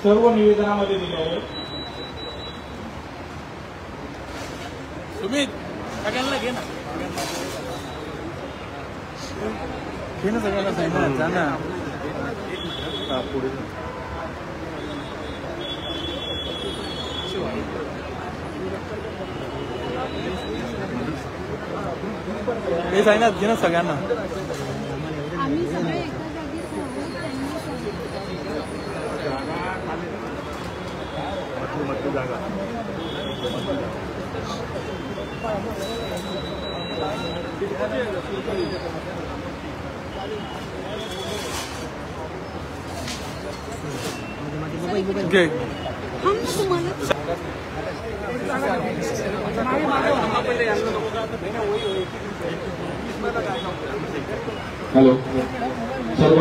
सर्व निवेदनामध्ये दिले आहे। सुमित सगळ्यांना घे ना सगळ्यांना सांगितलं जा ना पुढे हे सांगितलं घे ना सगळ्यांना आम्ही सगळे एका जागेत हॅलो, सर्व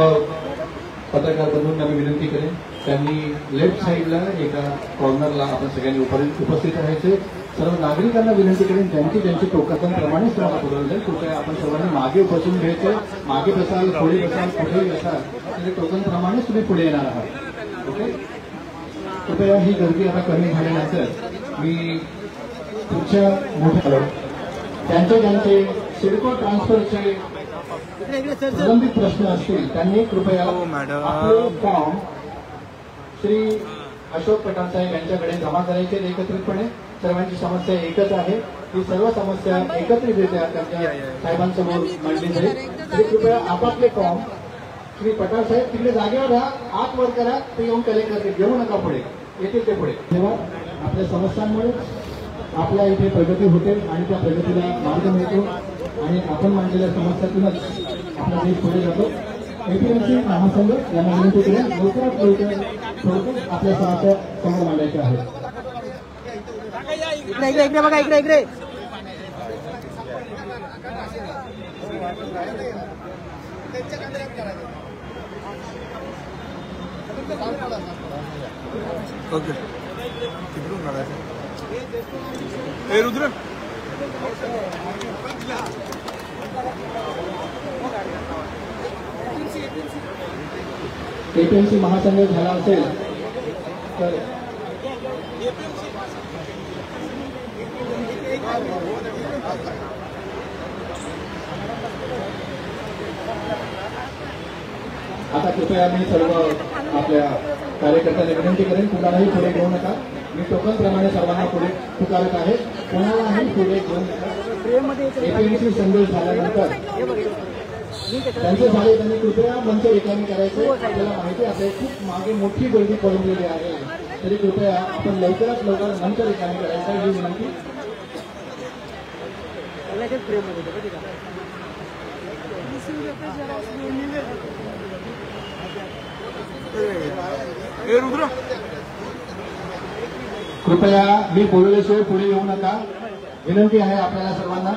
पत्रकार बंधूंना मी विनंती करेन त्यांनी लेफ्ट साईडला एका कॉर्नरला आपण सगळ्यांनी उपस्थित राहायचे। सर्व नागरिकांना विनंती करेन ज्यांची टोकनप्रमाणेच तुम्हाला बोलवलं जाईल कृपया आपण सर्वांनी मागे बसून घ्यायचं। मागे बसाल, पुढे बसाल, कुठेही बसाल म्हणजे टोकनप्रमाणेच तुम्ही पुढे येणार आहात। ओके, कृपया ही गर्दी आता कमी झाल्यानंतर मी पुढच्या मोठ्या ज्यांचे सिडको ट्रान्सफरचे प्रलंबित प्रश्न असतील त्यांनी कृपया आपले फॉर्म श्री अशोक पठाण साहेब यांच्याकडे जमा करायचे एकत्रितपणे। सर्वांची समस्या एकच आहे, ही सर्व समस्या एकत्रितरित्या त्यांच्या साहेबांसमोर मांडली जाईल। तरी कृपया आपापले फॉर्म श्री पठाण साहेब तिकडे जागेवर राहा, आत वर करा, ते येऊन कलेक्ट करतील, घेऊ नका पुढे, येतील ते पुढे। तेव्हा आपल्या समस्यांमुळे आपल्या इथे प्रगती होते आणि त्या प्रगतीला मार्ग मिळतो आणि आपण मांडलेल्या समस्यातूनच आपला देश पुढे जातो। एपीएमसी महासंघ यांना विनंती करेन लवकरात लवकर थोडक्यात आपल्या समस्या समोर मांडायच्या आहेत। इकडे बघा, इकडे ओके तिकडून ए रुद्र एपीएमसी महासंघ झाला असेल तर आता कृपया मी सर्व आपल्या कार्यकर्त्यांना विनंती करेन कुणालाही पुढे घेऊ नका। मी टोकनप्रमाणे सर्वांना पुढे पुकारत आहे, कोणालाही पुढे घेऊ नका। एपीएमसी संदेश झाल्यानंतर त्यांचे झाले त्यांनी कृपया मंच रिकामी करायचे। आपल्याला माहिती आहे खूप मागे मोठी गर्दी पडलेली आहे, तरी कृपया आपण लवकरात लवकर मंच रिकामी करायचा ही विनंती। रुद्र कृपया मी बोलल्याशिवाय पुढे येऊ नका, विनंती आहे आपल्याला सर्वांना।